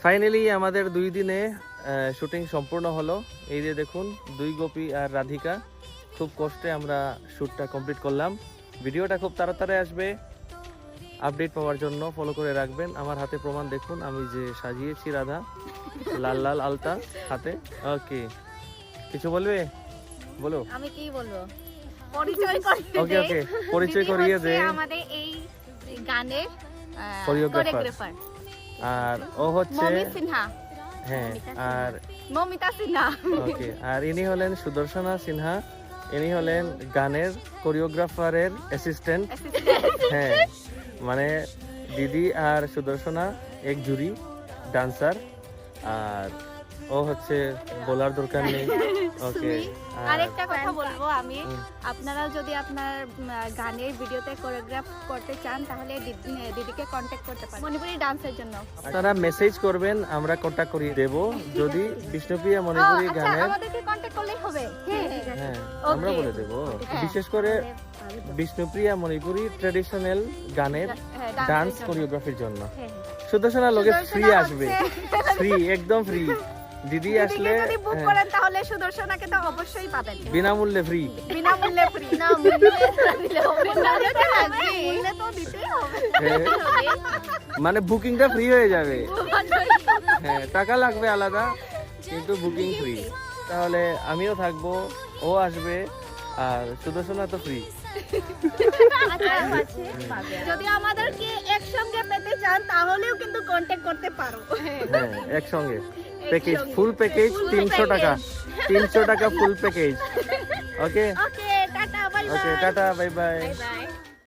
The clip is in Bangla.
ফাইনালি আমাদের 2 দিনে শুটিং সম্পূর্ণ হলো। এই যে দেখুন, 2 গোপী আর রাধিকা খুব কষ্টে আমরা শ্যুটটা কমপ্লিট করলাম। ভিডিওটা খুব তাড়াতাড়ি আসবে, আপডেট পাওয়ার জন্য ফলো করে রাখবেন। আমার হাতে প্রমাণ দেখুন, আমি যে সাজিয়েছি রাধা, লাল লাল আলতা হাতে। ওকে, কিছু বলবে? বলো। আমি কি বলবো, পরিচয় করিয়ে ওকে ওকে, পরিচয় দিদি করিয়ে হচ্ছে দে। আমাদের এই গানের কোরিওগ্রাফার। আর ও হচ্ছে মমি সিনহা, হ্যাঁ, আর মমিতা সিনহা। ওকে, আর ইনি হলেন সুদর্শনা সিনহা। ইনি হলেন গানের কোরিওগ্রাফারের অ্যাসিস্ট্যান্ট। হ্যাঁ, মানে দিদি আর সুদর্শনা এক জুরি ডান্সার, আর ও হচ্ছে বলার দরকার নেই। ওকে, আরেকটা কথা বলবো আমি, আপনারা যদি আপনার গানের ভিডিওতে কোরিওগ্রাফ করতে চান তাহলে দিদিকে কন্ট্যাক্ট করতে পারেন মণিপুরি ডান্সের জন্য। আপনারা মেসেজ করবেন, আমরা কন্টাক্ট করিয়ে দেব। যদি বিষ্ণুপ্রিয়া মণিপুরি আচ্ছা, গানের, আমাদেরকে কন্ট্যাক্ট করলেই হবে। হ্যাঁ আমরা বলে দেব। বিশেষ করে বিষ্ণুপ্রিয়া মণিপুরি ট্র্যাডিশনাল গানের ডান্স কোরিওগ্রাফির জন্য সুদর্শনা লোকে ফ্রি আসবে, ফ্রি, একদম ফ্রি। দিদি আসলে যদি বুক করেন তাহলে সুদর্শনাকে তো অবশ্যই পাবেন বিনামূল্যে ফ্রি। বিনামূল্যে ফ্রি না, মূল্যে দিলে হবে না, মূল্যে তো দিতেই হবে। মানে বুকিংটা ফ্রি হয়ে যাবে। হ্যাঁ, টাকা লাগবে আলাদা, কিন্তু বুকিং ফ্রি। তাহলে আমিও থাকবো, ও আসবে, আর সুদর্শনা তো ফ্রি। যদি আমাদেরকে একসঙ্গে পেতে চান তাহলেও কিন্তু কন্ট্যাক্ট করতে পারো। হ্যাঁ, একসঙ্গে প্যাকেজ, ফুল প্যাকেজ 300 টাকা, 300 টাকা full package. Okay okay, tata, bye okay, bye. Tata, bye bye. Bye by.